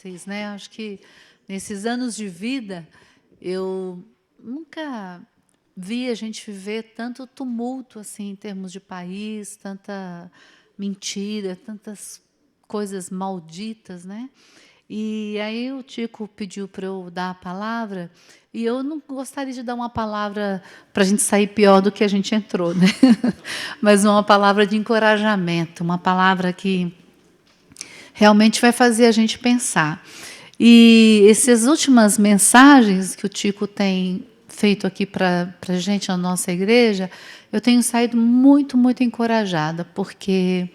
vocês, né? Acho que nesses anos de vida eu nunca vi a gente viver tanto tumulto assim em termos de país, tanta mentira, tantas coisas malditas, né? E aí o Tico pediu para eu dar a palavra, e eu não gostaria de dar uma palavra para a gente sair pior do que a gente entrou, né? Mas uma palavra de encorajamento, uma palavra que realmente vai fazer a gente pensar. E essas últimas mensagens que o Tico tem feito aqui para a gente, na nossa igreja, eu tenho saído muito, muito encorajada, porque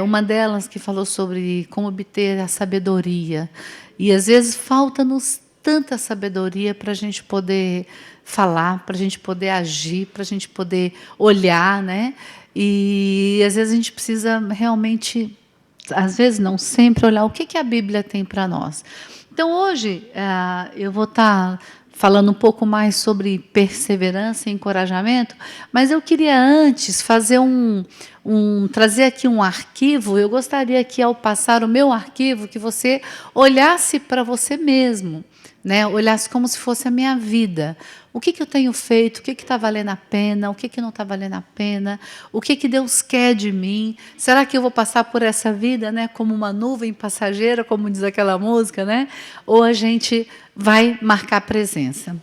uma delas que falou sobre como obter a sabedoria. E, às vezes, falta-nos tanta sabedoria para a gente poder falar, para a gente poder agir, para a gente poder olhar, né? E, às vezes, a gente precisa realmente, às vezes não sempre, olhar o que a Bíblia tem para nós. Então, hoje, eu vou estar falando um pouco mais sobre perseverança e encorajamento, mas eu queria antes fazer trazer aqui um arquivo. Eu gostaria que, ao passar o meu arquivo, que você olhasse para você mesmo, né? Olhasse como se fosse a minha vida. O que eu tenho feito? O que está valendo a pena? O que não está valendo a pena? O que Deus quer de mim? Será que eu vou passar por essa vida, né, como uma nuvem passageira, como diz aquela música, né? Ou a gente vai marcar presença?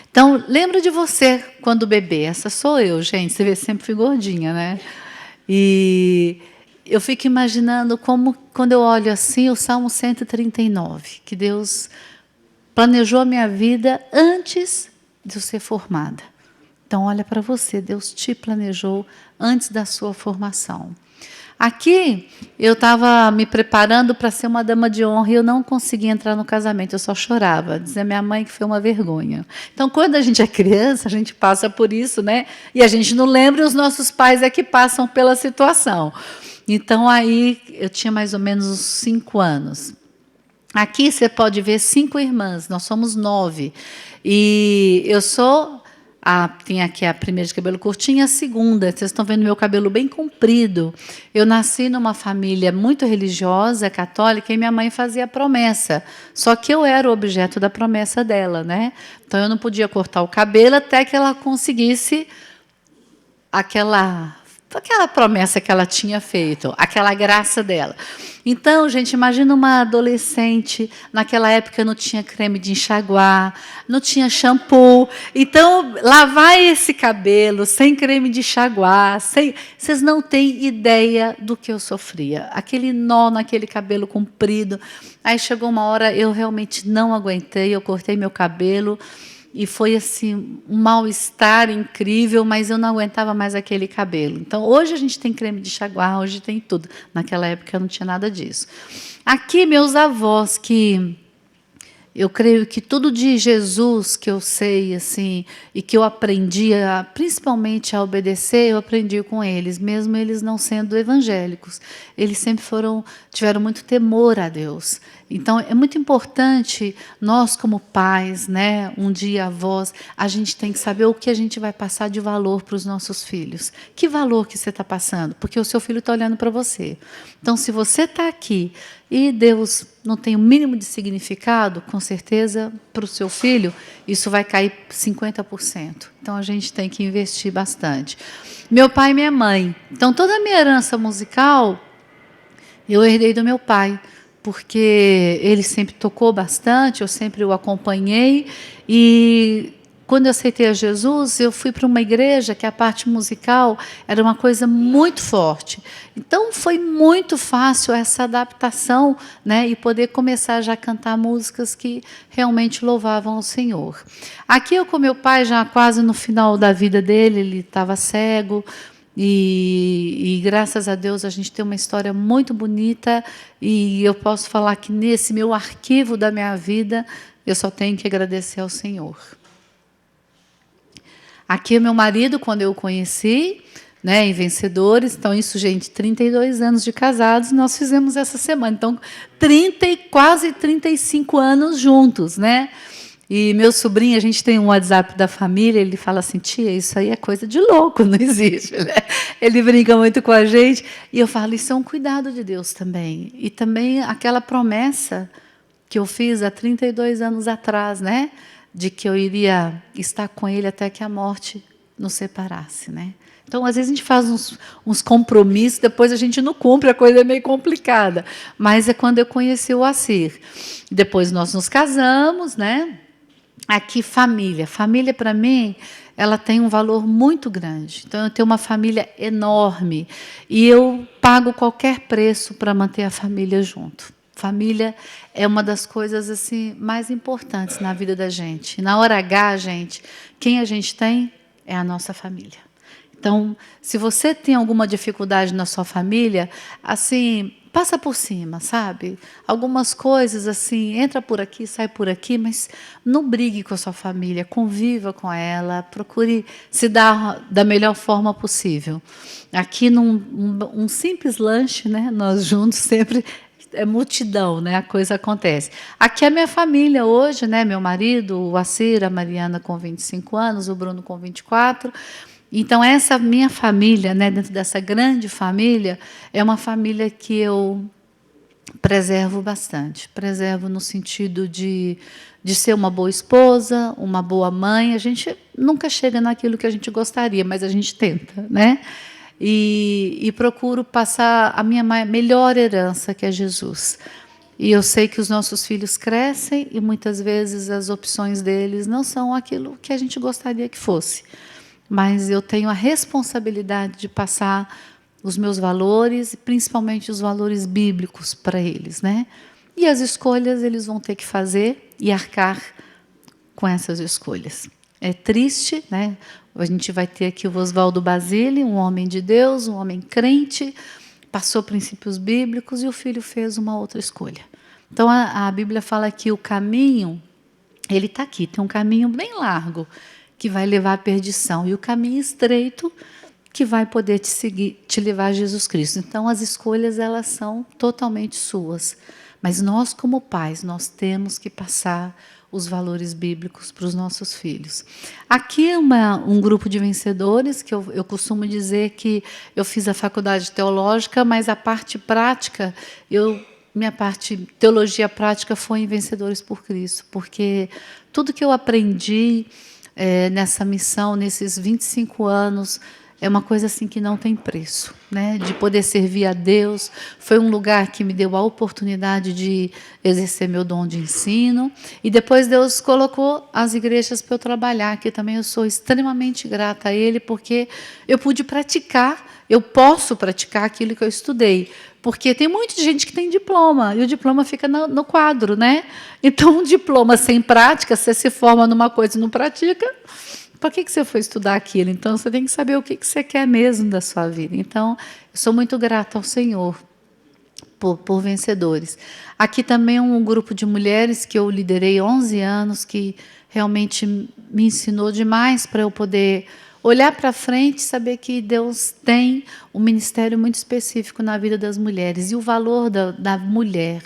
Então, lembra de você quando bebê. Essa sou eu, gente. Você vê, sempre fui gordinha, né? E eu fico imaginando como, quando eu olho assim, o Salmo 139, que Deus planejou a minha vida antes de eu ser formada. Então, olha para você, Deus te planejou antes da sua formação. Aqui, eu estava me preparando para ser uma dama de honra e eu não conseguia entrar no casamento, eu só chorava. Dizia minha mãe que foi uma vergonha. Então, quando a gente é criança, a gente passa por isso, né? E a gente não lembra, e os nossos pais é que passam pela situação. Então, aí, eu tinha mais ou menos uns 5 anos. Aqui você pode ver 5 irmãs, nós somos 9. E eu sou... tem aqui a primeira de cabelo curtinho e a segunda. Vocês estão vendo meu cabelo bem comprido. Eu nasci numa família muito religiosa, católica, e minha mãe fazia promessa. Só que eu era o objeto da promessa dela, né? Então eu não podia cortar o cabelo até que ela conseguisse aquela promessa que ela tinha feito, aquela graça dela. Então, gente, imagina uma adolescente, naquela época não tinha creme de enxaguar, não tinha shampoo. Então, lavar esse cabelo sem creme de enxaguar, vocês não têm ideia do que eu sofria. Aquele nó naquele cabelo comprido. Aí chegou uma hora, eu realmente não aguentei, eu cortei meu cabelo. E foi assim um mal-estar incrível, mas eu não aguentava mais aquele cabelo. Então, hoje a gente tem creme de enxaguar, hoje tem tudo. Naquela época eu não tinha nada disso. Aqui, meus avós, que eu creio que tudo de Jesus que eu sei, assim, e que eu aprendi, principalmente a obedecer, eu aprendi com eles, mesmo eles não sendo evangélicos. Eles sempre tiveram muito temor a Deus. Então, é muito importante, nós como pais, né, um dia avós, a gente tem que saber o que a gente vai passar de valor para os nossos filhos. Que valor que você está passando? Porque o seu filho está olhando para você. Então, se você está aqui e Deus não tem o mínimo de significado, com certeza, para o seu filho, isso vai cair 50%. Então, a gente tem que investir bastante. Meu pai e minha mãe. Então, toda a minha herança musical, eu herdei do meu pai, porque ele sempre tocou bastante, eu sempre o acompanhei. E quando eu aceitei a Jesus, eu fui para uma igreja que a parte musical era uma coisa muito forte. Então, foi muito fácil essa adaptação, né, e poder começar já a cantar músicas que realmente louvavam o Senhor. Aqui eu com meu pai, já quase no final da vida dele, ele estava cego, e graças a Deus a gente tem uma história muito bonita, e eu posso falar que nesse meu arquivo da minha vida, eu só tenho que agradecer ao Senhor. Aqui é meu marido, quando eu o conheci, né, em Vencedores. Então, isso, gente, 32 anos de casados, nós fizemos essa semana. Então, quase 35 anos juntos, né? E meu sobrinho, a gente tem um WhatsApp da família, ele fala assim, tia, isso aí é coisa de louco, não existe. Né? Ele brinca muito com a gente. E eu falo, isso é um cuidado de Deus também. E também aquela promessa que eu fiz há 32 anos atrás, né? De que eu iria estar com ele até que a morte nos separasse, né? Então, às vezes, a gente faz uns compromissos, depois a gente não cumpre, a coisa é meio complicada. Mas é quando eu conheci o Assir. Depois nós nos casamos, né? Aqui, família. Família, para mim, ela tem um valor muito grande. Então, eu tenho uma família enorme. E eu pago qualquer preço para manter a família junto. Família é uma das coisas assim mais importantes na vida da gente. Na hora H, gente, quem a gente tem é a nossa família. Então, se você tem alguma dificuldade na sua família, assim, passa por cima, sabe? Algumas coisas assim, entra por aqui, sai por aqui, mas não brigue com a sua família, conviva com ela, procure se dar da melhor forma possível. Aqui um simples lanche, né? Nós juntos sempre é multidão, né? A coisa acontece. Aqui é a minha família hoje, né? Meu marido, o Assir, a Mariana com 25 anos, o Bruno com 24. Então, essa minha família, né, dentro dessa grande família, é uma família que eu preservo bastante. Preservo no sentido de ser uma boa esposa, uma boa mãe. A gente nunca chega naquilo que a gente gostaria, mas a gente tenta, né? E procuro passar a minha melhor herança, que é Jesus. E eu sei que os nossos filhos crescem e muitas vezes as opções deles não são aquilo que a gente gostaria que fosse. Mas eu tenho a responsabilidade de passar os meus valores, principalmente os valores bíblicos para eles, né? E as escolhas eles vão ter que fazer e arcar com essas escolhas. É triste, né? A gente vai ter aqui o Oswaldo Basile, um homem de Deus, um homem crente, passou princípios bíblicos e o filho fez uma outra escolha. Então a Bíblia fala que o caminho, ele está aqui, tem um caminho bem largo, que vai levar à perdição, e o caminho estreito que vai poder te seguir, te levar a Jesus Cristo. Então, as escolhas elas são totalmente suas. Mas nós, como pais, nós temos que passar os valores bíblicos para os nossos filhos. Aqui é um grupo de vencedores, que eu costumo dizer que eu fiz a faculdade teológica, mas a parte prática, minha parte teologia prática foi em Vencedores por Cristo, porque tudo que eu aprendi nessa missão, nesses 25 anos, é uma coisa assim que não tem preço, né? De poder servir a Deus. Foi um lugar que me deu a oportunidade de exercer meu dom de ensino. E depois Deus colocou as igrejas para eu trabalhar, que também eu sou extremamente grata a Ele, porque eu pude praticar, eu posso praticar aquilo que eu estudei. Porque tem muita gente que tem diploma, e o diploma fica no quadro, né? Então, um diploma sem prática, você se forma numa coisa e não pratica, para que você foi estudar aquilo? Então, você tem que saber o que você quer mesmo da sua vida. Então, eu sou muito grata ao Senhor por vencedores. Aqui também um grupo de mulheres que eu liderei 11 anos, que realmente me ensinou demais para eu poder olhar para frente e saber que Deus tem um ministério muito específico na vida das mulheres e o valor da mulher.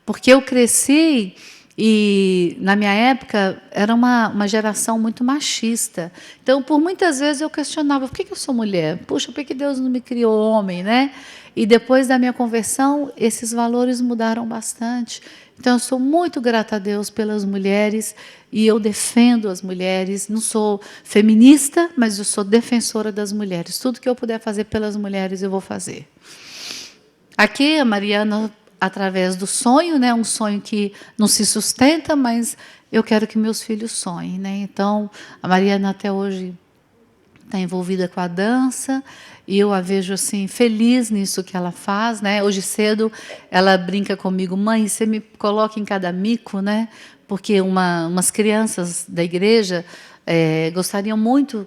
Porque eu cresci e, na minha época, era uma geração muito machista. Então, por muitas vezes, eu questionava, por que eu sou mulher? Puxa, por que Deus não me criou homem, né? E depois da minha conversão, esses valores mudaram bastante. Então, eu sou muito grata a Deus pelas mulheres e eu defendo as mulheres. Não sou feminista, mas eu sou defensora das mulheres. Tudo que eu puder fazer pelas mulheres, eu vou fazer. Aqui, a Mariana, através do sonho, né? Um sonho que não se sustenta, mas eu quero que meus filhos sonhem, né? Então, a Mariana até hoje está envolvida com a dança e eu a vejo assim feliz nisso que ela faz, né? Hoje cedo ela brinca comigo, mãe, você me coloca em cada mico, né? Porque umas crianças da igreja gostariam muito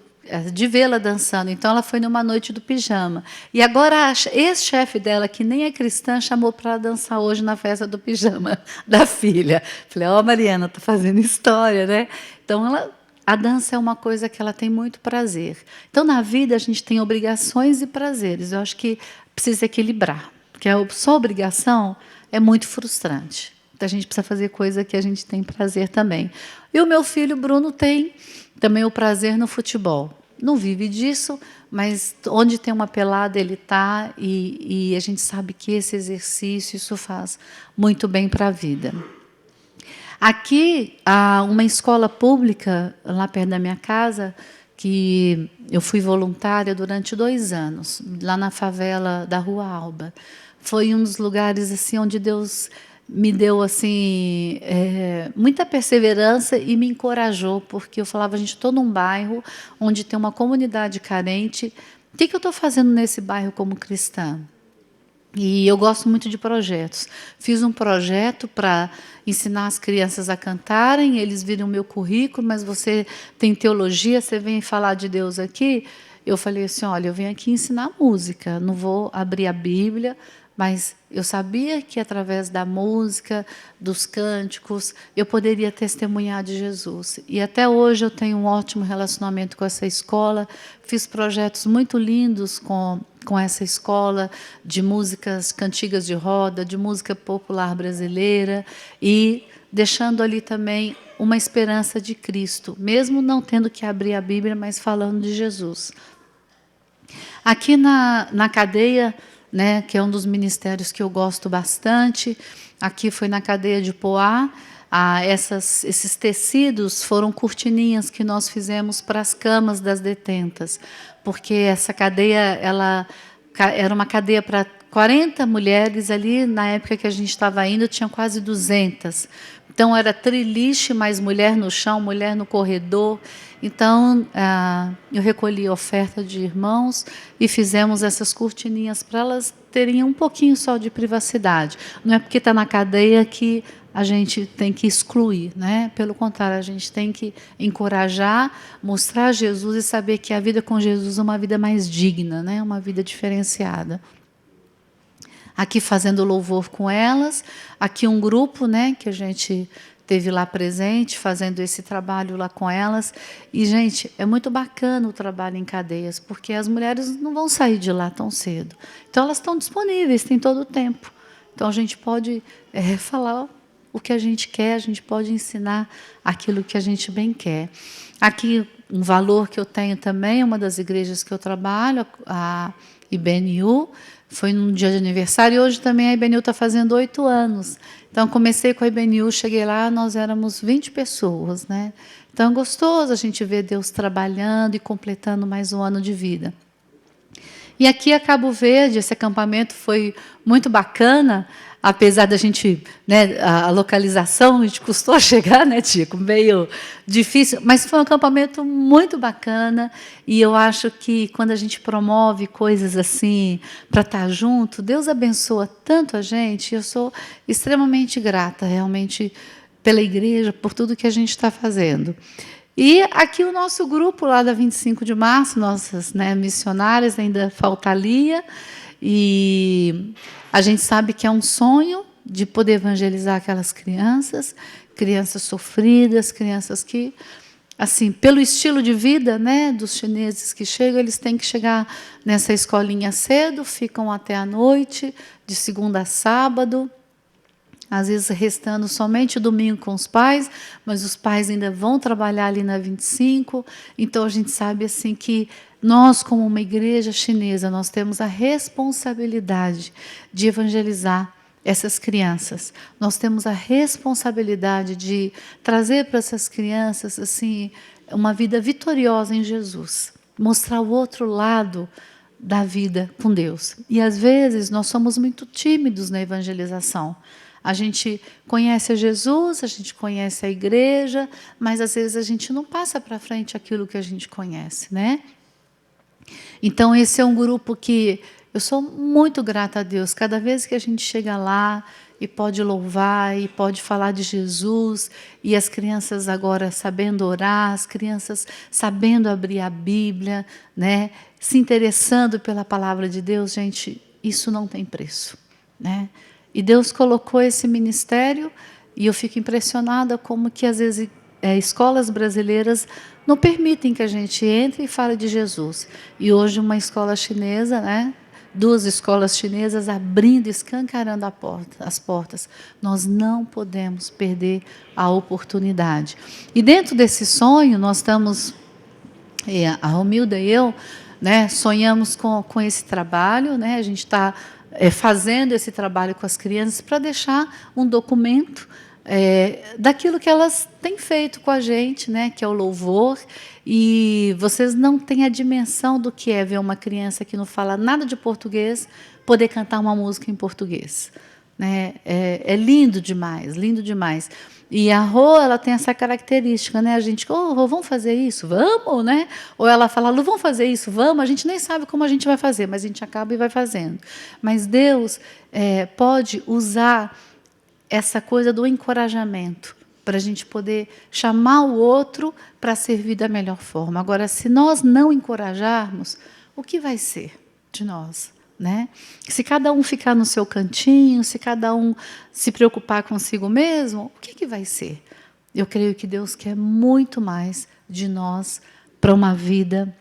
de vê-la dançando. Então, ela foi numa noite do pijama. E agora, a ex-chefe dela, que nem é cristã, chamou para dançar hoje na festa do pijama da filha. Falei, ó, Mariana, está fazendo história, né? Então, a dança é uma coisa que ela tem muito prazer. Então, na vida, a gente tem obrigações e prazeres. Eu acho que precisa equilibrar, porque só obrigação é muito frustrante. a gente precisa fazer coisa que a gente tem prazer também. E o meu filho Bruno tem também o prazer no futebol. Não vive disso, mas onde tem uma pelada ele está, e a gente sabe que esse exercício, isso faz muito bem para a vida. Aqui, há uma escola pública, lá perto da minha casa, que eu fui voluntária durante 2 anos, lá na favela da Rua Alba. Foi um dos lugares assim onde Deus me deu assim muita perseverança e me encorajou, porque eu falava, gente, estou num bairro onde tem uma comunidade carente, o que eu estou fazendo nesse bairro como cristã? E eu gosto muito de projetos. Fiz um projeto para ensinar as crianças a cantarem, eles viram o meu currículo, mas você tem teologia, você vem falar de Deus aqui? Eu falei assim, olha, eu venho aqui ensinar música, não vou abrir a Bíblia, mas eu sabia que através da música, dos cânticos, eu poderia testemunhar de Jesus. E até hoje eu tenho um ótimo relacionamento com essa escola, fiz projetos muito lindos com essa escola, de músicas, cantigas de roda, de música popular brasileira, e deixando ali também uma esperança de Cristo, mesmo não tendo que abrir a Bíblia, mas falando de Jesus. Aqui na cadeia, né, que é um dos ministérios que eu gosto bastante, aqui foi na cadeia de Poá, esses tecidos foram cortininhas que nós fizemos para as camas das detentas, porque essa cadeia era uma cadeia para 40 mulheres ali, na época que a gente estava indo, tinha quase 200. Então, era triliche, mais mulher no chão, mulher no corredor. Então, eu recolhi a oferta de irmãos e fizemos essas cortininhas para elas terem um pouquinho só de privacidade. Não é porque está na cadeia que a gente tem que excluir, né? Pelo contrário, a gente tem que encorajar, mostrar Jesus e saber que a vida com Jesus é uma vida mais digna, né? Uma vida diferenciada. Aqui fazendo louvor com elas, aqui um grupo, né, que a gente teve lá presente, fazendo esse trabalho lá com elas. E, gente, é muito bacana o trabalho em cadeias, porque as mulheres não vão sair de lá tão cedo. Então, elas estão disponíveis, tem todo o tempo. Então, a gente pode falar o que a gente quer, a gente pode ensinar aquilo que a gente bem quer. Aqui, um valor que eu tenho também, uma das igrejas que eu trabalho, a IBNU, foi num dia de aniversário, e hoje também a IBNU está fazendo 8 anos. Então, comecei com a IBNU, cheguei lá, nós éramos 20 pessoas, né? Então, é gostoso a gente ver Deus trabalhando e completando mais um ano de vida. E aqui a Cabo Verde, esse acampamento foi muito bacana, apesar da gente, né, a localização, a gente custou chegar, né, Tico? Meio difícil, mas foi um acampamento muito bacana, e eu acho que quando a gente promove coisas assim, para estar junto, Deus abençoa tanto a gente, e eu sou extremamente grata, realmente, pela igreja, por tudo que a gente está fazendo. E aqui o nosso grupo lá da 25 de março, nossas, né, missionárias, ainda falta a Lia, e a gente sabe que é um sonho de poder evangelizar aquelas crianças, crianças sofridas, crianças que, assim, pelo estilo de vida, né, dos chineses que chegam, eles têm que chegar nessa escolinha cedo, ficam até a noite, de segunda a sábado, às vezes restando somente domingo com os pais, mas os pais ainda vão trabalhar ali na 25. Então, a gente sabe assim que nós, como uma igreja chinesa, nós temos a responsabilidade de evangelizar essas crianças. Nós temos a responsabilidade de trazer para essas crianças assim uma vida vitoriosa em Jesus, mostrar o outro lado da vida com Deus. E, às vezes, nós somos muito tímidos na evangelização. A gente conhece a Jesus, a gente conhece a igreja, mas às vezes a gente não passa para frente aquilo que a gente conhece, né? Então, esse é um grupo que eu sou muito grata a Deus. Cada vez que a gente chega lá e pode louvar, e pode falar de Jesus, e as crianças agora sabendo orar, as crianças sabendo abrir a Bíblia, né? Se interessando pela palavra de Deus, gente, isso não tem preço, né? E Deus colocou esse ministério, e eu fico impressionada como que, às vezes, escolas brasileiras não permitem que a gente entre e fale de Jesus. E hoje uma escola chinesa, né, 2 escolas chinesas abrindo, escancarando as portas. Nós não podemos perder a oportunidade. E dentro desse sonho, nós estamos, a Romilda e eu, né, sonhamos com esse trabalho, né, a gente está fazendo esse trabalho com as crianças para deixar um documento daquilo que elas têm feito com a gente, né, que é o louvor. E vocês não têm a dimensão do que é ver uma criança que não fala nada de português poder cantar uma música em português, né? É lindo demais, lindo demais. E a Rô, ela tem essa característica, né? A gente, Rô, vamos fazer isso? Vamos, né? Ou ela fala, Lu, vamos fazer isso? Vamos. A gente nem sabe como a gente vai fazer, mas a gente acaba e vai fazendo. Mas Deus pode usar essa coisa do encorajamento para a gente poder chamar o outro para servir da melhor forma. Agora, se nós não encorajarmos, o que vai ser de nós? Né? Se cada um ficar no seu cantinho, se cada um se preocupar consigo mesmo, o que vai ser? Eu creio que Deus quer muito mais de nós para uma vida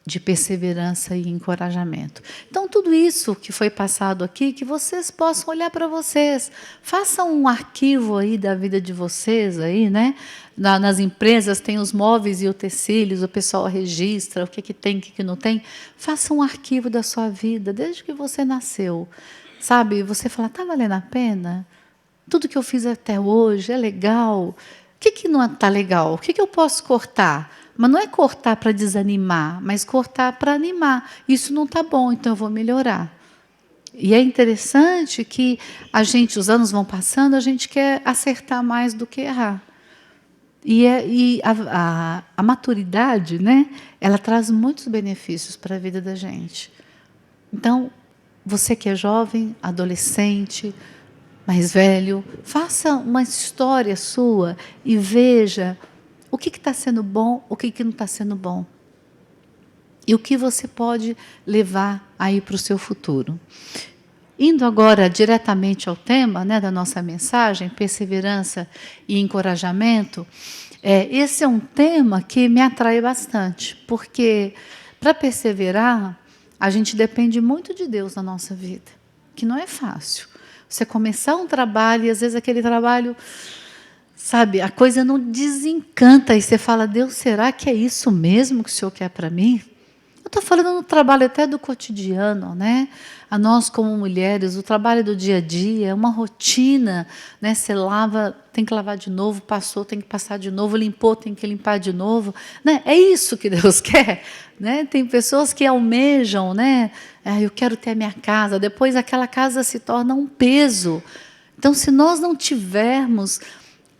de perseverança e encorajamento. Então, tudo isso que foi passado aqui, que vocês possam olhar para vocês. Façam um arquivo aí da vida de vocês, aí, né? Nas empresas tem os móveis e utensílios, o pessoal registra o que tem, o que não tem. Faça um arquivo da sua vida, desde que você nasceu. Sabe, você fala, está valendo a pena? Tudo que eu fiz até hoje é legal? O que não está legal? O que eu posso cortar? Mas não é cortar para desanimar, mas cortar para animar. Isso não está bom, então eu vou melhorar. E é interessante que os anos vão passando, a gente quer acertar mais do que errar. E a maturidade, né, ela traz muitos benefícios para a vida da gente. Então, você que é jovem, adolescente, mais velho, faça uma história sua e veja o que está sendo bom, o que não está sendo bom. E o que você pode levar aí para o seu futuro. Indo agora diretamente ao tema, né, da nossa mensagem, perseverança e encorajamento, esse é um tema que me atrai bastante, porque para perseverar, a gente depende muito de Deus na nossa vida, que não é fácil. Você começar um trabalho e às vezes aquele trabalho, sabe, a coisa não desencanta e você fala, Deus, será que é isso mesmo que o Senhor quer para mim? Eu estou falando no trabalho até do cotidiano, né? A nós como mulheres, o trabalho do dia a dia é uma rotina, né? Você lava, tem que lavar de novo, passou, tem que passar de novo, limpou, tem que limpar de novo, né? É isso que Deus quer, né? Tem pessoas que almejam, né? Eu quero ter a minha casa, depois aquela casa se torna um peso. Então, se nós não tivermos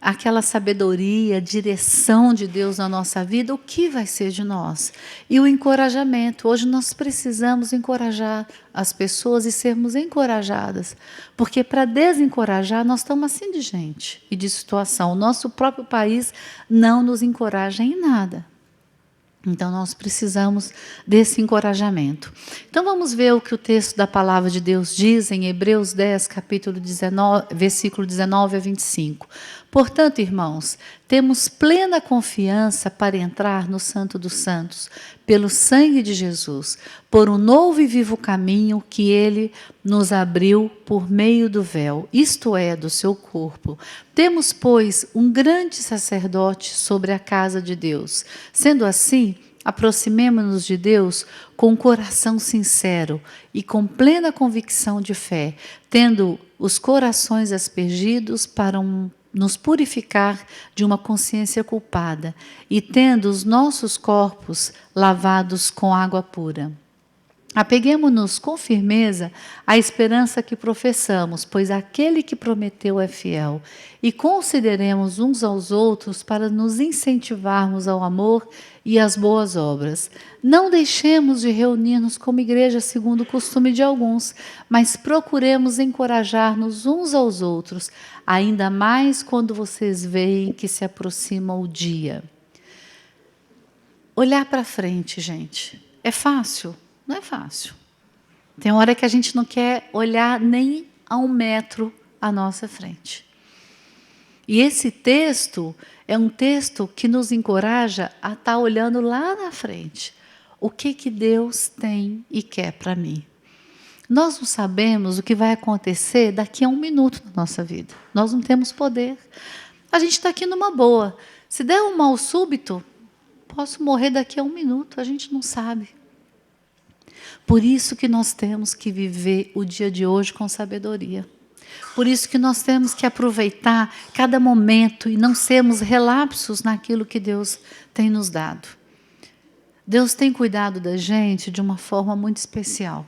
aquela sabedoria, direção de Deus na nossa vida, o que vai ser de nós? E o encorajamento. Hoje nós precisamos encorajar as pessoas e sermos encorajadas. Porque para desencorajar, nós estamos assim de gente e de situação. O nosso próprio país não nos encoraja em nada. Então, nós precisamos desse encorajamento. Então, vamos ver o que o texto da palavra de Deus diz em Hebreus 10, capítulo 19, versículo 19 a 25. Portanto, irmãos, temos plena confiança para entrar no Santo dos Santos, pelo sangue de Jesus, por um novo e vivo caminho que Ele nos abriu por meio do véu, isto é, do seu corpo. Temos, pois, um grande sacerdote sobre a casa de Deus. Sendo assim, aproximemo-nos de Deus com um coração sincero e com plena convicção de fé, tendo os corações aspergidos para nos purificar de uma consciência culpada e tendo os nossos corpos lavados com água pura. Apeguemo-nos com firmeza à esperança que professamos, pois aquele que prometeu é fiel, e consideremos uns aos outros para nos incentivarmos ao amor e às boas obras. Não deixemos de reunir-nos como igreja segundo o costume de alguns, mas procuremos encorajar-nos uns aos outros, ainda mais quando vocês veem que se aproxima o dia. Olhar para frente, gente, é fácil? Não é fácil. Tem hora que a gente não quer olhar nem a 1 metro à nossa frente. E esse texto é um texto que nos encoraja a estar olhando lá na frente. O que Deus tem e quer para mim? Nós não sabemos o que vai acontecer daqui a 1 minuto na nossa vida. Nós não temos poder. A gente está aqui numa boa. Se der um mal súbito, posso morrer daqui a 1 minuto. A gente não sabe. Por isso que nós temos que viver o dia de hoje com sabedoria. Por isso que nós temos que aproveitar cada momento e não sermos relapsos naquilo que Deus tem nos dado. Deus tem cuidado da gente de uma forma muito especial.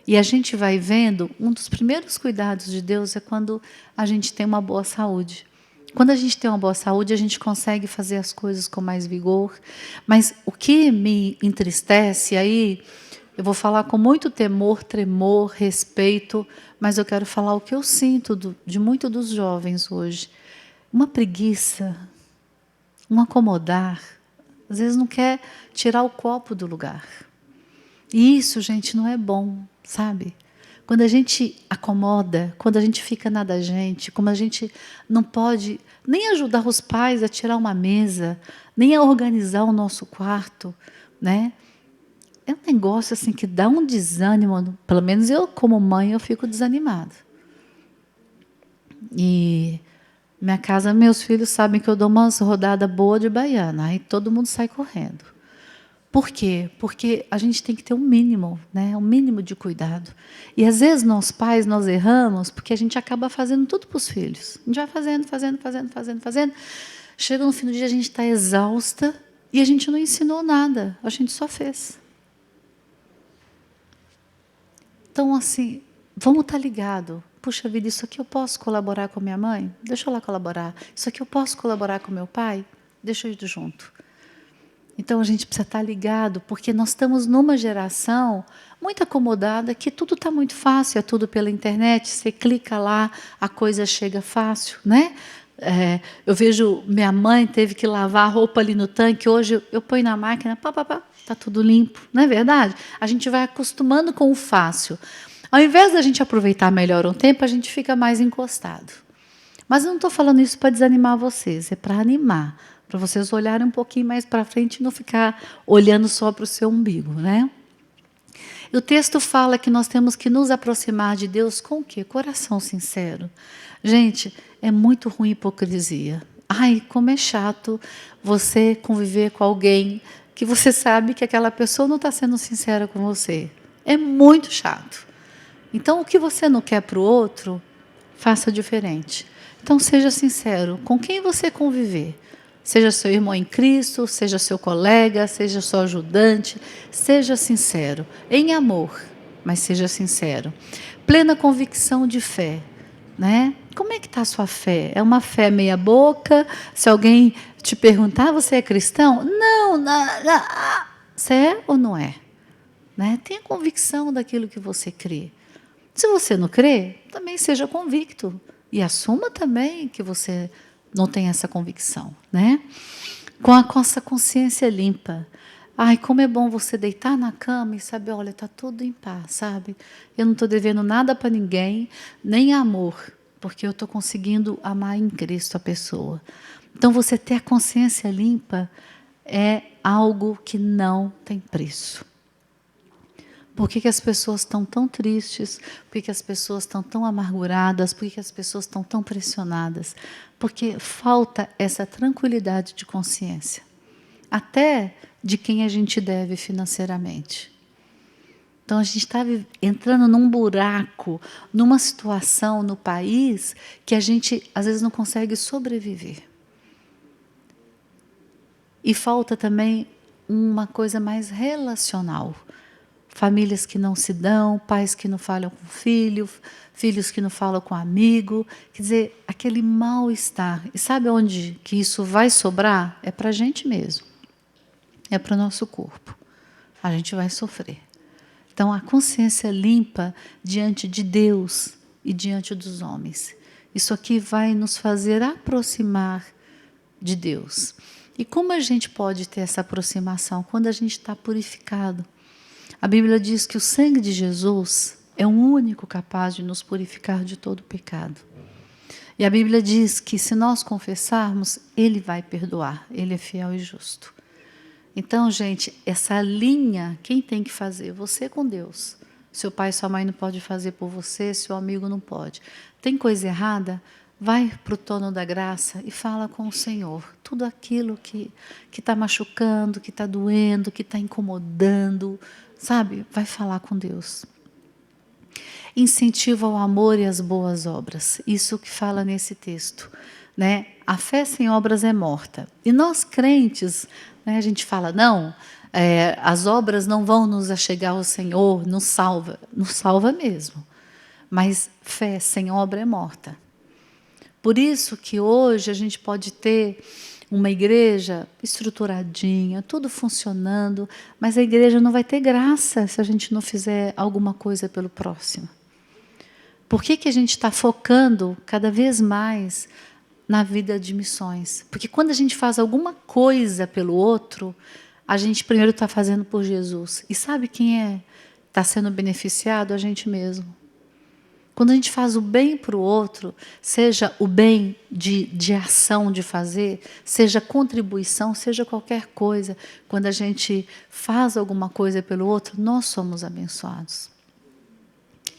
E a gente vai vendo, um dos primeiros cuidados de Deus é quando a gente tem uma boa saúde. Quando a gente tem uma boa saúde, a gente consegue fazer as coisas com mais vigor. Mas o que me entristece aí, eu vou falar com muito temor, tremor, respeito, mas eu quero falar o que eu sinto de muitos dos jovens hoje. Uma preguiça, um acomodar. Às vezes não quer tirar o copo do lugar. E isso, gente, não é bom, sabe? Quando a gente acomoda, quando a gente fica na da gente, como a gente não pode nem ajudar os pais a tirar uma mesa, nem a organizar o nosso quarto, né? É um negócio assim que dá um desânimo, pelo menos eu como mãe eu fico desanimada. E minha casa, meus filhos sabem que eu dou umas rodadas boas de baiana, aí todo mundo sai correndo. Por quê? Porque a gente tem que ter um mínimo, né? Um mínimo de cuidado. E às vezes nós pais, nós erramos porque a gente acaba fazendo tudo para os filhos. A gente vai fazendo. Chega no fim do dia, a gente está exausta e a gente não ensinou nada, a gente só fez. Então, assim, vamos estar ligado. Puxa vida, isso aqui eu posso colaborar com minha mãe? Deixa eu lá colaborar. Isso aqui eu posso colaborar com meu pai? Deixa eu ir junto. Então, a gente precisa estar ligado, porque nós estamos numa geração muito acomodada, que tudo está muito fácil, é tudo pela internet, você clica lá, a coisa chega fácil, né? Eu vejo, minha mãe teve que lavar a roupa ali no tanque, hoje eu ponho na máquina, está tudo limpo, não é verdade? A gente vai acostumando com o fácil. Ao invés da gente aproveitar melhor um tempo, a gente fica mais encostado. Mas eu não estou falando isso para desanimar vocês, é para animar, para vocês olharem um pouquinho mais para frente e não ficar olhando só para o seu umbigo, né? E o texto fala que nós temos que nos aproximar de Deus com o quê? Coração sincero. Gente, é muito ruim hipocrisia. Ai, como é chato você conviver com alguém que você sabe que aquela pessoa não está sendo sincera com você. É muito chato. Então, o que você não quer para o outro, faça diferente. Então, seja sincero com quem você conviver. Seja seu irmão em Cristo, seja seu colega, seja seu ajudante, seja sincero, em amor, mas seja sincero. Plena convicção de fé, né? Como é que está a sua fé? É uma fé meia boca? Se alguém te perguntar, você é cristão? Não, não. Você é ou não é? Né? Tenha convicção daquilo que você crê. Se você não crê, também seja convicto. E assuma também que você não tem essa convicção, né? Com essa consciência limpa. Ai, como é bom você deitar na cama e saber, olha, está tudo em paz, sabe? Eu não estou devendo nada para ninguém, nem amor, porque eu estou conseguindo amar em Cristo a pessoa. Então, você ter a consciência limpa é algo que não tem preço. Por que as pessoas estão tão tristes? Por que as pessoas estão tão amarguradas? Por que as pessoas estão tão pressionadas? Porque falta essa tranquilidade de consciência. Até de quem a gente deve financeiramente. Então, a gente está entrando num buraco, numa situação no país que a gente, às vezes, não consegue sobreviver. E falta também uma coisa mais relacional. Famílias que não se dão, pais que não falam com filho, filhos que não falam com amigo. Quer dizer, aquele mal-estar. E sabe onde que isso vai sobrar? É para a gente mesmo. É para o nosso corpo. A gente vai sofrer. Então, a consciência limpa diante de Deus e diante dos homens. Isso aqui vai nos fazer aproximar de Deus. E como a gente pode ter essa aproximação? Quando a gente está purificado. A Bíblia diz que o sangue de Jesus é o único capaz de nos purificar de todo pecado. E a Bíblia diz que se nós confessarmos, Ele vai perdoar. Ele é fiel e justo. Então, gente, essa linha, quem tem que fazer? Você com Deus. seu pai e sua mãe não podem fazer por você, seu amigo não pode. Tem coisa errada? Vai para o trono da graça e fala com o Senhor. Tudo aquilo que está machucando, que está doendo, que está incomodando, sabe? Vai falar com Deus. Incentiva o amor e as boas obras. Isso que fala nesse texto, né? A fé sem obras é morta. E nós crentes, né, a gente fala, não, as obras não vão nos achegar ao Senhor, nos salva mesmo. Mas fé sem obra é morta. Por isso que hoje a gente pode ter uma igreja estruturadinha, tudo funcionando, mas a igreja não vai ter graça se a gente não fizer alguma coisa pelo próximo. Por que a gente está focando cada vez mais na vida de missões? Porque quando a gente faz alguma coisa pelo outro, a gente primeiro está fazendo por Jesus. E sabe quem está sendo beneficiado? A gente mesmo. Quando a gente faz o bem para o outro, seja o bem de ação, de fazer, seja contribuição, seja qualquer coisa, quando a gente faz alguma coisa pelo outro, nós somos abençoados.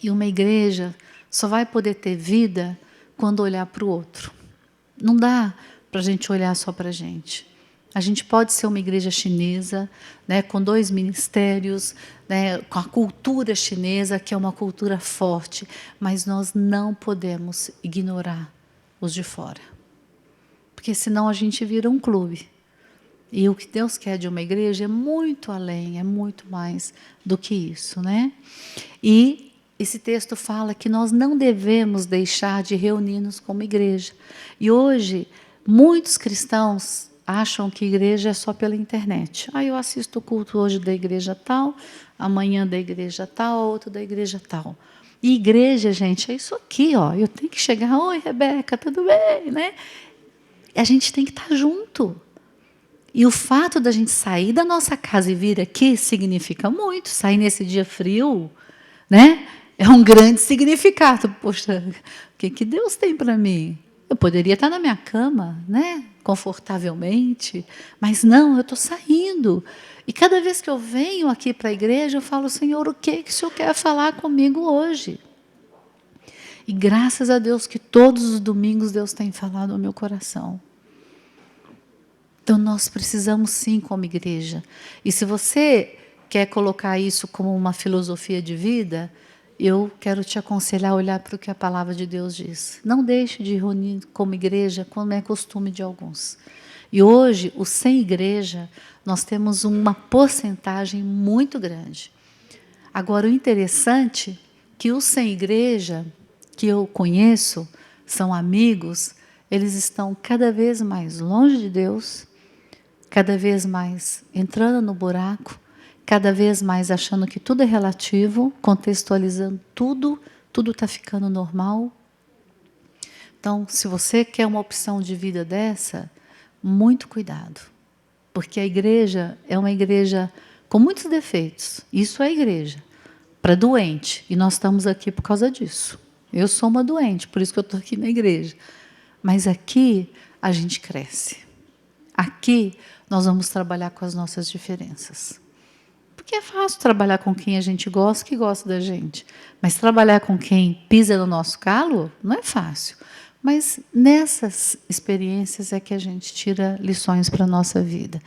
E uma igreja só vai poder ter vida quando olhar para o outro. Não dá para a gente olhar só para a gente. A gente pode ser uma igreja chinesa, né, com 2 ministérios, né, com a cultura chinesa, que é uma cultura forte, mas nós não podemos ignorar os de fora. Porque senão a gente vira um clube. E o que Deus quer de uma igreja é muito além, é muito mais do que isso, né? E esse texto fala que nós não devemos deixar de reunir-nos como igreja. E hoje, muitos cristãos acham que igreja é só pela internet. Eu assisto o culto hoje da igreja tal, amanhã da igreja tal, outro da igreja tal. E igreja, gente, é isso aqui, ó. Eu tenho que chegar, oi, Rebeca, tudo bem, né? A gente tem que estar junto. E o fato da gente sair da nossa casa e vir aqui significa muito. Sair nesse dia frio, né? É um grande significado. Poxa, o que Deus tem para mim? Eu poderia estar na minha cama, né? Confortavelmente, mas não, eu estou saindo. E cada vez que eu venho aqui para a igreja, eu falo, Senhor, o que o Senhor quer falar comigo hoje? E graças a Deus que todos os domingos Deus tem falado ao meu coração. Então nós precisamos sim como igreja. E se você quer colocar isso como uma filosofia de vida, eu quero te aconselhar a olhar para o que a palavra de Deus diz. Não deixe de reunir como igreja, como é costume de alguns. E hoje, o sem igreja, nós temos uma porcentagem muito grande. Agora, o interessante é que os sem igreja, que eu conheço, são amigos, eles estão cada vez mais longe de Deus, cada vez mais entrando no buraco, cada vez mais achando que tudo é relativo, contextualizando tudo está ficando normal. Então, se você quer uma opção de vida dessa, muito cuidado. Porque a igreja é uma igreja com muitos defeitos. Isso é igreja, para doente. E nós estamos aqui por causa disso. Eu sou uma doente, por isso que eu estou aqui na igreja. Mas aqui a gente cresce. Aqui nós vamos trabalhar com as nossas diferenças. Porque é fácil trabalhar com quem a gente gosta, que gosta da gente. Mas trabalhar com quem pisa no nosso calo, não é fácil. Mas nessas experiências é que a gente tira lições para a nossa vida.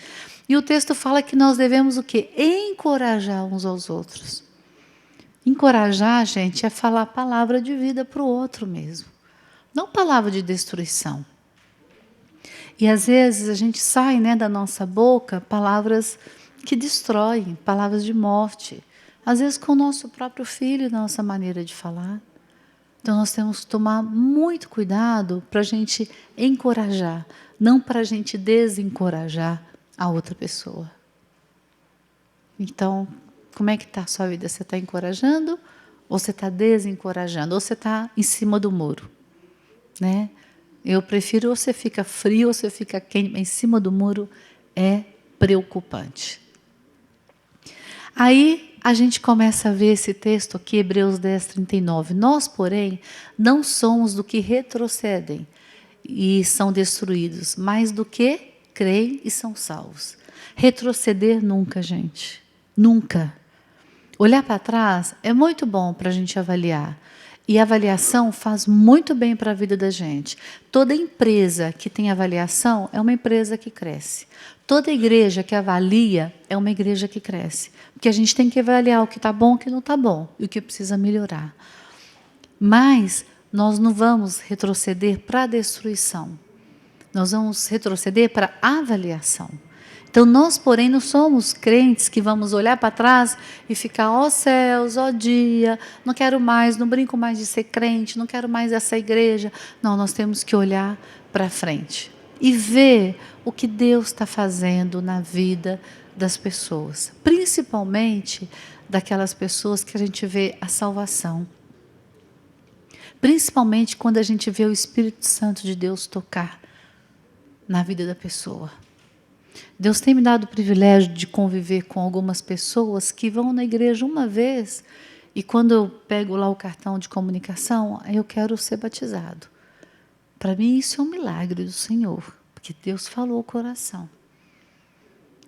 E o texto fala que nós devemos o quê? Encorajar uns aos outros. Encorajar, gente, é falar palavra de vida para o outro mesmo. Não palavra de destruição. E às vezes a gente sai, né, da nossa boca palavras que destroem, palavras de morte. Às vezes com o nosso próprio filho, nossa maneira de falar. Então nós temos que tomar muito cuidado para a gente encorajar, não para a gente desencorajar a outra pessoa. Então, como é que está a sua vida? Você está encorajando ou você está desencorajando? Ou você está em cima do muro? Né? Eu prefiro ou você fica frio ou você fica quente, mas em cima do muro é preocupante. Aí a gente começa a ver esse texto aqui, Hebreus 10, 39. Nós, porém, não somos do que retrocedem e são destruídos, mas do que creem e são salvos. Retroceder nunca, gente. Nunca. Olhar para trás é muito bom para a gente avaliar. E a avaliação faz muito bem para a vida da gente. Toda empresa que tem avaliação é uma empresa que cresce. Toda igreja que avalia é uma igreja que cresce. Porque a gente tem que avaliar o que está bom e o que não está bom, e o que precisa melhorar. Mas nós não vamos retroceder para a destruição. Nós vamos retroceder para a avaliação. Então, nós, porém, não somos crentes que vamos olhar para trás e ficar, ó céus, ó dia, não quero mais, não brinco mais de ser crente, não quero mais essa igreja. Não, nós temos que olhar para frente e ver o que Deus está fazendo na vida das pessoas, principalmente daquelas pessoas que a gente vê a salvação. Principalmente quando a gente vê o Espírito Santo de Deus tocar na vida da pessoa. Deus tem me dado o privilégio de conviver com algumas pessoas que vão na igreja uma vez e quando eu pego lá o cartão de comunicação, eu quero ser batizado. Para mim isso é um milagre do Senhor, porque Deus falou o coração.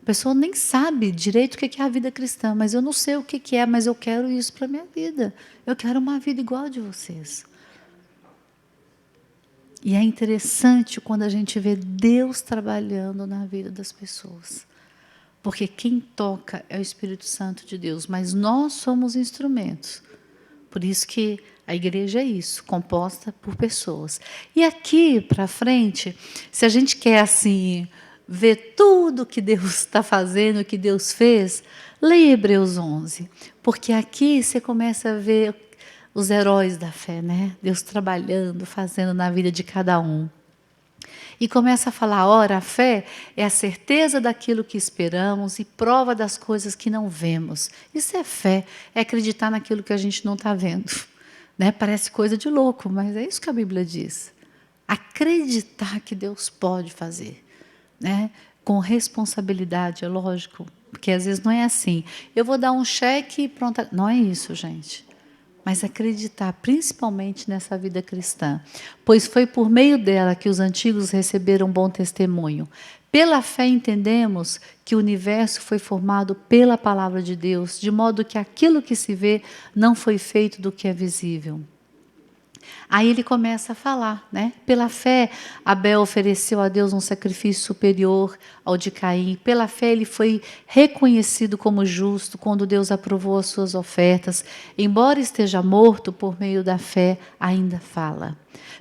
A pessoa nem sabe direito o que é a vida cristã, mas eu não sei o que é, mas eu quero isso para a minha vida. Eu quero uma vida igual a de vocês. E é interessante quando a gente vê Deus trabalhando na vida das pessoas. Porque quem toca é o Espírito Santo de Deus, mas nós somos instrumentos. Por isso que a igreja é isso, composta por pessoas. E aqui para frente, se a gente quer assim ver tudo que Deus está fazendo, que Deus fez, leia Hebreus 11. Porque aqui você começa a ver os heróis da fé, né? Deus trabalhando, fazendo na vida de cada um. E começa a falar, ora, a fé é a certeza daquilo que esperamos e prova das coisas que não vemos. Isso é fé, é acreditar naquilo que a gente não está vendo. Né? Parece coisa de louco, mas é isso que a Bíblia diz. Acreditar que Deus pode fazer. Né? Com responsabilidade, é lógico, porque às vezes não é assim. Eu vou dar um cheque e pronto. Não é isso, gente. Mas acreditar principalmente nessa vida cristã, pois foi por meio dela que os antigos receberam bom testemunho. Pela fé entendemos que o universo foi formado pela palavra de Deus, de modo que aquilo que se vê não foi feito do que é visível. Aí ele começa a falar, né? Pela fé, Abel ofereceu a Deus um sacrifício superior ao de Caim. Pela fé, ele foi reconhecido como justo quando Deus aprovou as suas ofertas. Embora esteja morto, por meio da fé, ainda fala.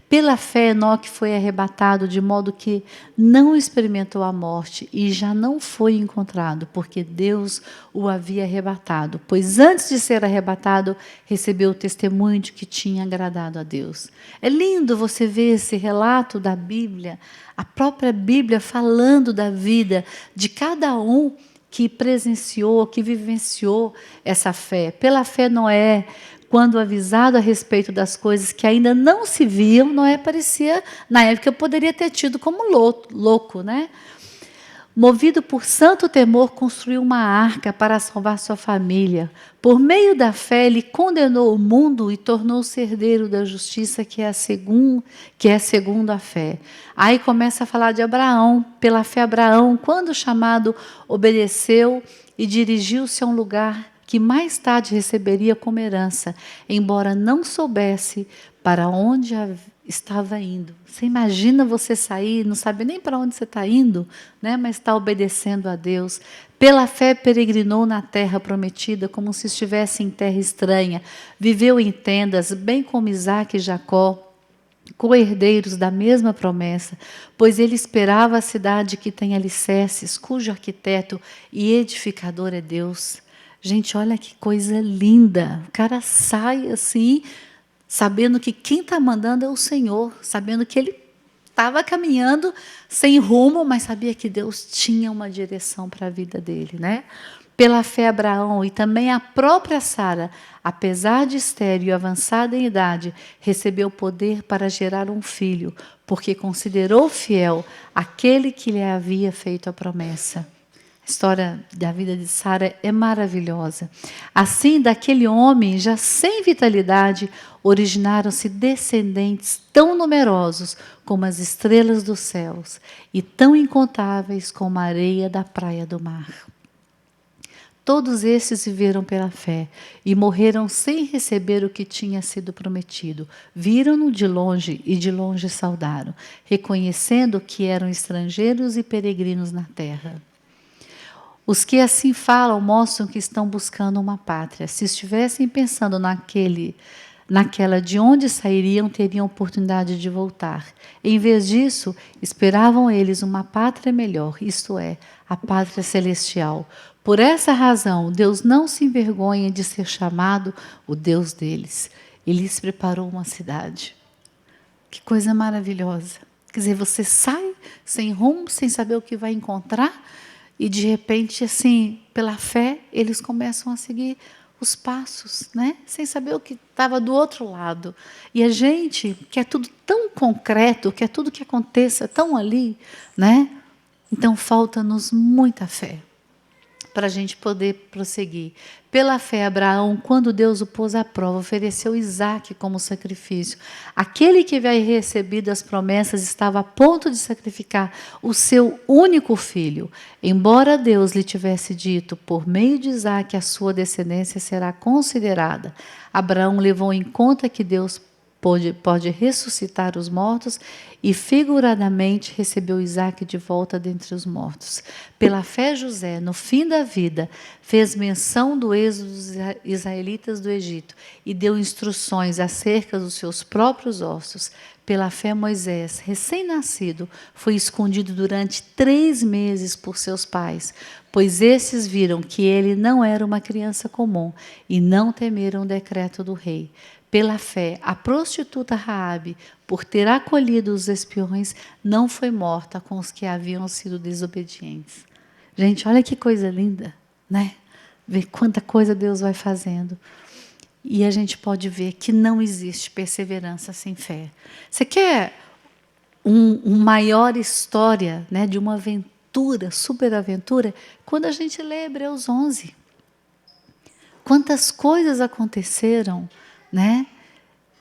Pela fé, Enoque foi arrebatado de modo que não experimentou a morte e já não foi encontrado, porque Deus o havia arrebatado. Pois antes de ser arrebatado, recebeu o testemunho de que tinha agradado a Deus. É lindo você ver esse relato da Bíblia, a própria Bíblia falando da vida de cada um que presenciou, que vivenciou essa fé. Pela fé, Noé, quando avisado a respeito das coisas que ainda não se viam, Noé parecia, na época, poderia ter tido como louco, né? Movido por santo temor, construiu uma arca para salvar sua família. Por meio da fé, ele condenou o mundo e tornou-se herdeiro da justiça que é segundo a fé. Aí começa a falar de Abraão. Pela fé, Abraão, quando chamado, obedeceu e dirigiu-se a um lugar que mais tarde receberia como herança, embora não soubesse para onde estava indo. Você imagina você sair, não sabe nem para onde você está indo, né? Mas está obedecendo a Deus. Pela fé peregrinou na terra prometida, como se estivesse em terra estranha. Viveu em tendas, bem como Isaque e Jacó, co-herdeiros da mesma promessa, pois ele esperava a cidade que tem alicerces, cujo arquiteto e edificador é Deus. Gente, olha que coisa linda. O cara sai assim, sabendo que quem está mandando é o Senhor, sabendo que ele estava caminhando sem rumo, mas sabia que Deus tinha uma direção para a vida dele, né? Pela fé, Abraão e também a própria Sara, apesar de estéril e avançada em idade, recebeu poder para gerar um filho, porque considerou fiel aquele que lhe havia feito a promessa. A história da vida de Sara é maravilhosa. Assim, daquele homem, já sem vitalidade, originaram-se descendentes tão numerosos como as estrelas dos céus e tão incontáveis como a areia da praia do mar. Todos esses viveram pela fé e morreram sem receber o que tinha sido prometido. Viram-no de longe e de longe saudaram, reconhecendo que eram estrangeiros e peregrinos na terra. Os que assim falam mostram que estão buscando uma pátria. Se estivessem pensando naquela de onde sairiam, teriam oportunidade de voltar. Em vez disso, esperavam eles uma pátria melhor, isto é, a pátria celestial. Por essa razão, Deus não se envergonha de ser chamado o Deus deles. Ele lhes preparou uma cidade. Que coisa maravilhosa. Quer dizer, você sai sem rumo, sem saber o que vai encontrar, e de repente, assim, pela fé, eles começam a seguir os passos, né? Sem saber o que estava do outro lado. E a gente quer tudo tão concreto, quer tudo que aconteça tão ali, né? Então falta-nos muita fé para a gente poder prosseguir. Pela fé, Abraão, quando Deus o pôs à prova, ofereceu Isaque como sacrifício. Aquele que havia recebido as promessas estava a ponto de sacrificar o seu único filho. Embora Deus lhe tivesse dito, por meio de Isaque, a sua descendência será considerada. Abraão levou em conta que Deus pode ressuscitar os mortos e figuradamente recebeu Isaque de volta dentre os mortos. Pela fé, José, no fim da vida, fez menção do êxodo dos israelitas do Egito e deu instruções acerca dos seus próprios ossos. Pela fé, Moisés, recém-nascido, foi escondido durante 3 meses por seus pais, pois esses viram que ele não era uma criança comum e não temeram o decreto do rei. Pela fé, a prostituta Raabe, por ter acolhido os espiões, não foi morta com os que haviam sido desobedientes. Gente, olha que coisa linda, né? Ver quanta coisa Deus vai fazendo. E a gente pode ver que não existe perseverança sem fé. Você quer uma maior história, né, de uma aventura, superaventura? Quando a gente lê Hebreus 11. Quantas coisas aconteceram, né,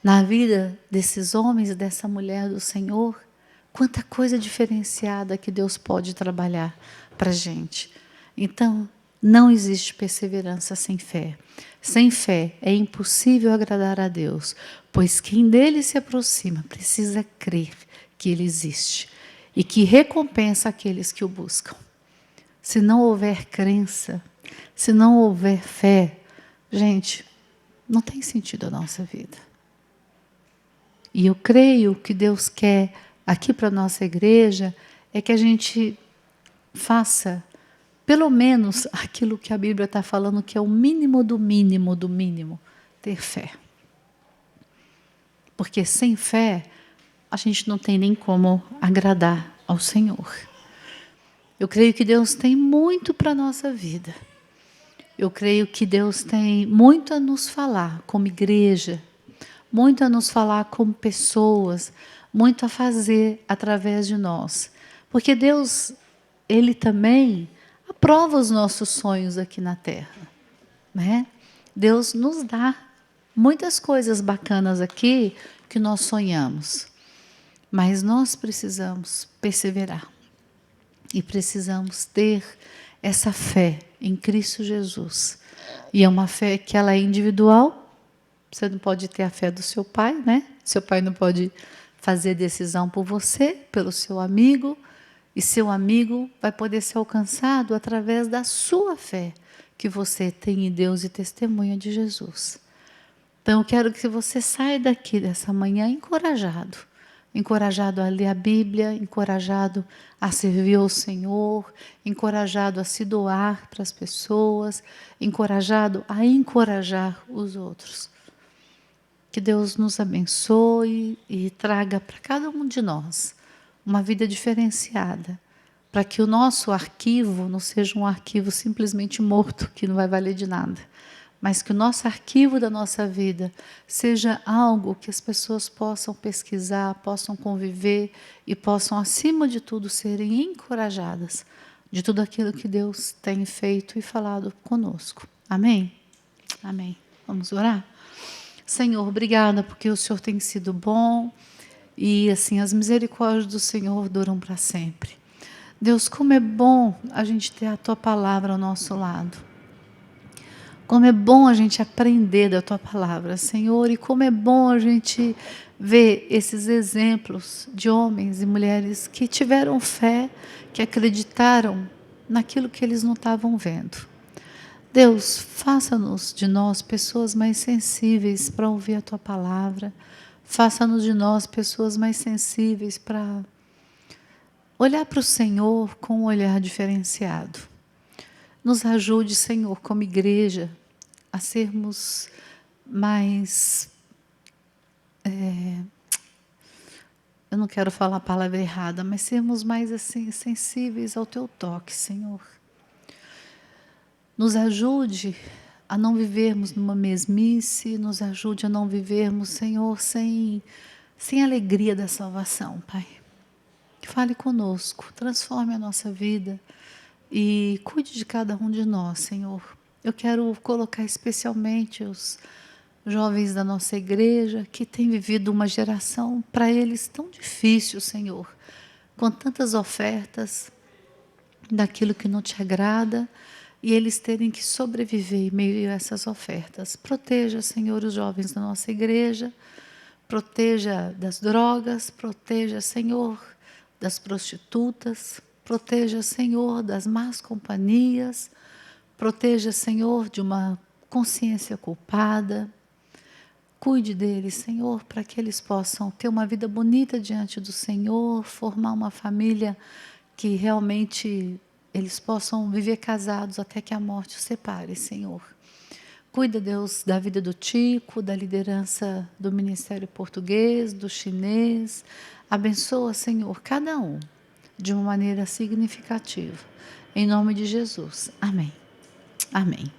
na vida desses homens e dessa mulher do Senhor, quanta coisa diferenciada que Deus pode trabalhar para a gente. Então, não existe perseverança sem fé. Sem fé é impossível agradar a Deus, pois quem dele se aproxima precisa crer que ele existe e que recompensa aqueles que o buscam. Se não houver crença, se não houver fé, gente, não tem sentido a nossa vida. E eu creio que Deus quer, aqui para a nossa igreja, é que a gente faça, pelo menos, aquilo que a Bíblia está falando, que é o mínimo do mínimo do mínimo, ter fé. Porque sem fé, a gente não tem nem como agradar ao Senhor. Eu creio que Deus tem muito para a nossa vida. Eu creio que Deus tem muito a nos falar como igreja, muito a nos falar como pessoas, muito a fazer através de nós. Porque Deus, Ele também aprova os nossos sonhos aqui na Terra, né? Deus nos dá muitas coisas bacanas aqui que nós sonhamos, mas nós precisamos perseverar e precisamos ter essa fé em Cristo Jesus. E é uma fé que ela é individual. Você não pode ter a fé do seu pai, né? Seu pai não pode fazer decisão por você, pelo seu amigo, e seu amigo vai poder ser alcançado através da sua fé que você tem em Deus e testemunha de Jesus. Então eu quero que você saia daqui dessa manhã encorajado. Encorajado a ler a Bíblia, encorajado a servir ao Senhor, encorajado a se doar para as pessoas, encorajado a encorajar os outros. Que Deus nos abençoe e traga para cada um de nós uma vida diferenciada, para que o nosso arquivo não seja um arquivo simplesmente morto, que não vai valer de nada, mas que o nosso arquivo da nossa vida seja algo que as pessoas possam pesquisar, possam conviver e possam, acima de tudo, serem encorajadas de tudo aquilo que Deus tem feito e falado conosco. Amém? Amém. Vamos orar? Senhor, obrigada porque o Senhor tem sido bom e assim as misericórdias do Senhor duram para sempre. Deus, como é bom a gente ter a Tua palavra ao nosso lado. Como é bom a gente aprender da Tua palavra, Senhor, e como é bom a gente ver esses exemplos de homens e mulheres que tiveram fé, que acreditaram naquilo que eles não estavam vendo. Deus, faça-nos de nós pessoas mais sensíveis para ouvir a Tua palavra, faça-nos de nós pessoas mais sensíveis para olhar para o Senhor com um olhar diferenciado. Nos ajude, Senhor, como igreja, a sermos mais. Eu não quero falar a palavra errada, mas sermos mais assim sensíveis ao Teu toque, Senhor. Nos ajude a não vivermos numa mesmice, nos ajude a não vivermos, Senhor, sem a alegria da salvação, Pai. Fale conosco, transforme a nossa vida e cuide de cada um de nós, Senhor. Eu quero colocar especialmente os jovens da nossa igreja que têm vivido uma geração para eles tão difícil, Senhor, com tantas ofertas daquilo que não te agrada e eles terem que sobreviver em meio a essas ofertas. Proteja, Senhor, os jovens da nossa igreja, proteja das drogas, proteja, Senhor, das prostitutas, proteja, Senhor, das más companhias, proteja, Senhor, de uma consciência culpada. Cuide deles, Senhor, para que eles possam ter uma vida bonita diante do Senhor, formar uma família que realmente eles possam viver casados até que a morte os separe, Senhor. Cuida, Deus, da vida do Tico, da liderança do Ministério Português, do chinês. Abençoa, Senhor, cada um de uma maneira significativa. Em nome de Jesus. Amém. Amém.